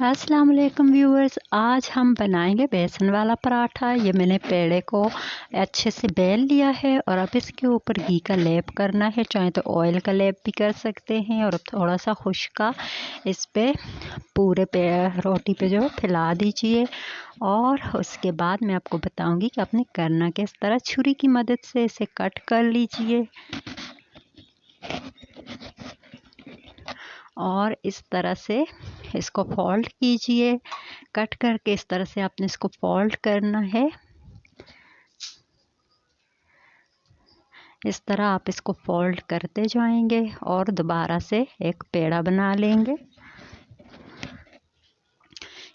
अस्सलाम वालेकुम व्यूअर्स, आज हम बनाएंगे बेसन वाला पराठा। ये मैंने पेड़े को अच्छे से बेल लिया है और अब इसके ऊपर घी का लेप करना है। चाहे तो ऑयल का लेप भी कर सकते हैं और थोड़ा सा खुश्का इस पे पूरे पे रोटी पे जो फैला दीजिए। और उसके बाद मैं आपको बताऊंगी कि आपने करना किस तरह। छुरी की मदद से इसे कट कर लीजिए और इस तरह से इसको फोल्ड कीजिए। कट करके इस तरह से आपने इसको फोल्ड करना है। इस तरह आप इसको फोल्ड करते जाएंगे और दोबारा से एक पेड़ा बना लेंगे,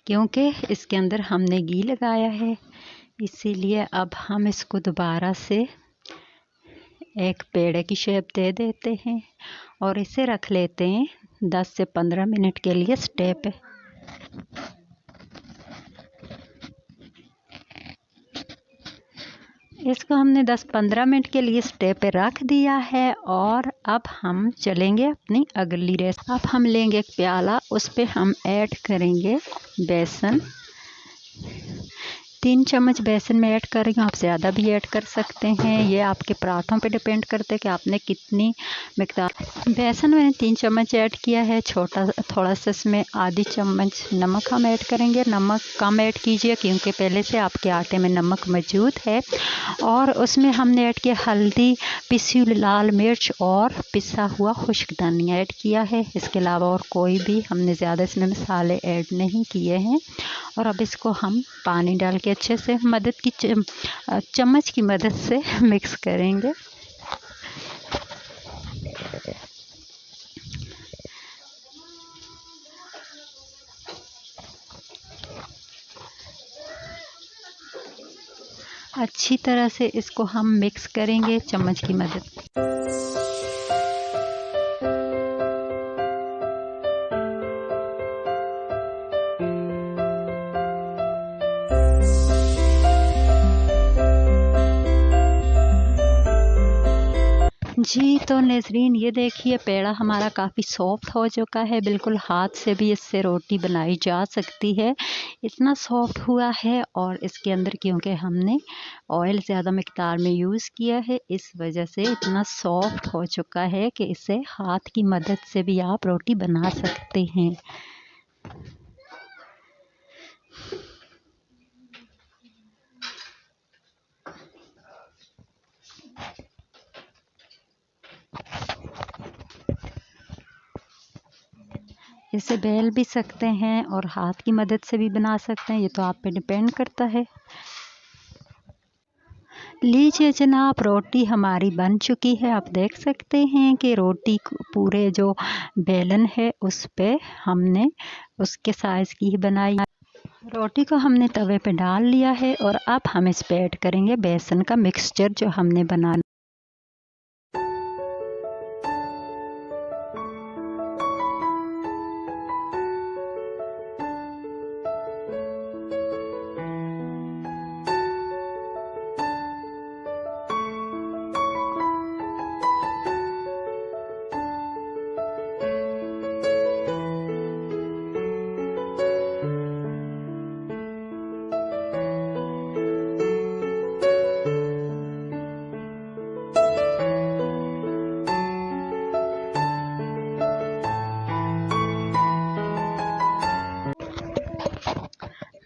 क्योंकि इसके अंदर हमने घी लगाया है। इसीलिए अब हम इसको दोबारा से एक पेड़े की शेप दे देते हैं और इसे रख लेते हैं 10 से 15 मिनट के लिए स्टे पे। इसको हमने 10-15 मिनट के लिए स्टे पे रख दिया है और अब हम चलेंगे अपनी अगली रेसिपी। अब हम लेंगे एक प्याला, उस पे हम ऐड करेंगे बेसन। 3 चम्मच बेसन में ऐड कर रही हूँ, आप ज़्यादा भी ऐड कर सकते हैं। ये आपके पराठों पे डिपेंड करते हैं कि आपने कितनी मिकदार। बेसन मैंने 3 चम्मच ऐड किया है। थोड़ा सा इसमें आधी चम्मच नमक हम ऐड करेंगे। नमक कम ऐड कीजिए क्योंकि पहले से आपके आटे में नमक मौजूद है। और उसमें हमने ऐड किया हल्दी, पिसी हुई लाल मिर्च और पिसा हुआ खुश्क धनिया ऐड किया है। इसके अलावा और कोई भी हमने ज़्यादा इसमें मसाले ऐड नहीं किए हैं। और अब इसको हम पानी डाल के अच्छे से चम्मच की मदद से मिक्स करेंगे। अच्छी तरह से इसको हम मिक्स करेंगे चम्मच की मदद से। जी तो नाज़रीन, ये देखिए पेड़ा हमारा काफ़ी सॉफ्ट हो चुका है। बिल्कुल हाथ से भी इससे रोटी बनाई जा सकती है, इतना सॉफ्ट हुआ है। और इसके अंदर क्योंकि हमने ऑयल ज़्यादा मिकदार में यूज़ किया है, इस वजह से इतना सॉफ्ट हो चुका है कि इसे हाथ की मदद से भी आप रोटी बना सकते हैं। इसे बेल भी सकते हैं और हाथ की मदद से भी बना सकते हैं, ये तो आप पे डिपेंड करता है। लीजिए जनाब, रोटी हमारी बन चुकी है। आप देख सकते हैं कि रोटी पूरे जो बेलन है उस पे हमने उसके साइज़ की ही बनाई। रोटी को हमने तवे पे डाल लिया है और अब हम इस पे ऐड करेंगे बेसन का मिक्सचर जो हमने बनाना।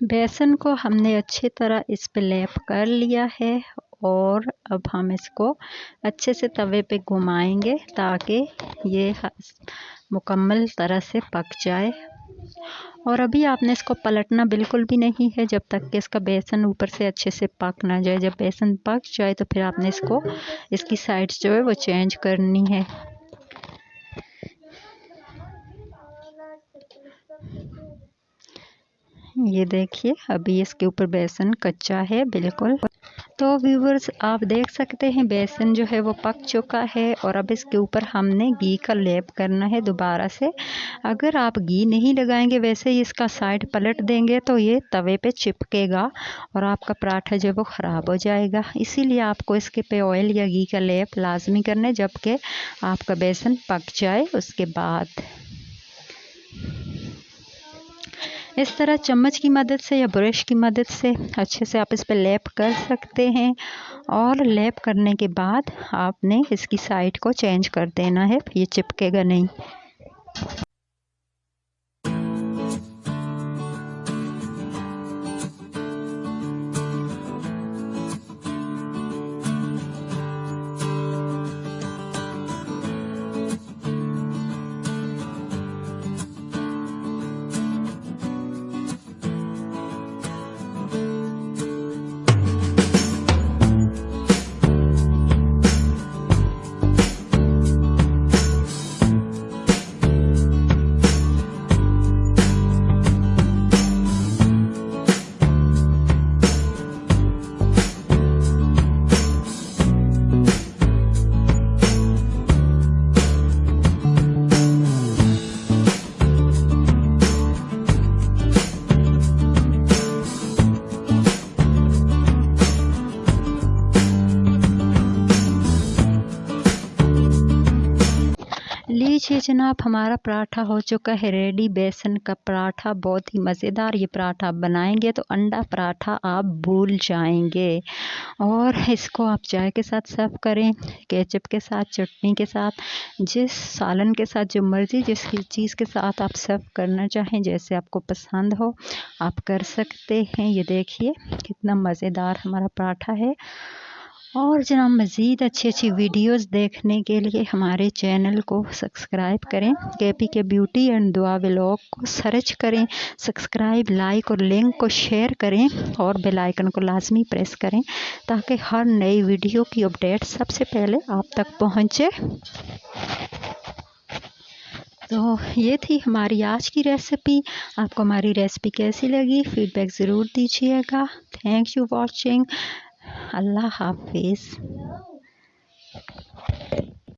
बेसन को हमने अच्छी तरह इस पे लेप कर लिया है और अब हम इसको अच्छे से तवे पे घुमाएंगे ताकि ये मुकम्मल तरह से पक जाए। और अभी आपने इसको पलटना बिल्कुल भी नहीं है जब तक कि इसका बेसन ऊपर से अच्छे से पक ना जाए। जब बेसन पक जाए तो फिर आपने इसकी साइड्स जो है वो चेंज करनी है। ये देखिए अभी इसके ऊपर बेसन कच्चा है बिल्कुल। तो व्यूवर्स, आप देख सकते हैं बेसन जो है वो पक चुका है और अब इसके ऊपर हमने घी का लेप करना है दोबारा से। अगर आप घी नहीं लगाएंगे, वैसे ही इसका साइड पलट देंगे तो ये तवे पे चिपकेगा और आपका पराठा जो है वो ख़राब हो जाएगा। इसीलिए आपको इसके पे ऑयल या घी का लेप लाजमी करना है जबकि आपका बेसन पक जाए उसके बाद। इस तरह चम्मच की मदद से या ब्रश की मदद से अच्छे से आप इस पर लैप कर सकते हैं। और लैप करने के बाद आपने इसकी साइड को चेंज कर देना है, ये चिपकेगा नहीं। लीजिए जनाब, हमारा पराठा हो चुका है रेडी। बेसन का पराठा बहुत ही मज़ेदार। ये पराठा आप बनाएंगे तो अंडा पराठा आप भूल जाएंगे। और इसको आप चाय के साथ सर्व करें, केचप के साथ, चटनी के साथ, जिस सालन के साथ, जो मर्ज़ी जिस चीज़ के साथ आप सर्व करना चाहें, जैसे आपको पसंद हो आप कर सकते हैं। ये देखिए कितना मज़ेदार हमारा पराठा है। और जनाब मज़ीद अच्छी वीडियोस देखने के लिए हमारे चैनल को सब्सक्राइब करें। KPK ब्यूटी एंड दुआ व्लॉग को सर्च करें, सब्सक्राइब, लाइक और लिंक को शेयर करें और बेल आइकन को लाजमी प्रेस करें ताकि हर नई वीडियो की अपडेट सबसे पहले आप तक पहुंचे। तो ये थी हमारी आज की रेसिपी। आपको हमारी रेसिपी कैसी लगी फीडबैक ज़रूर दीजिएगा। Thank you watching. अल्लाह हाफिज़।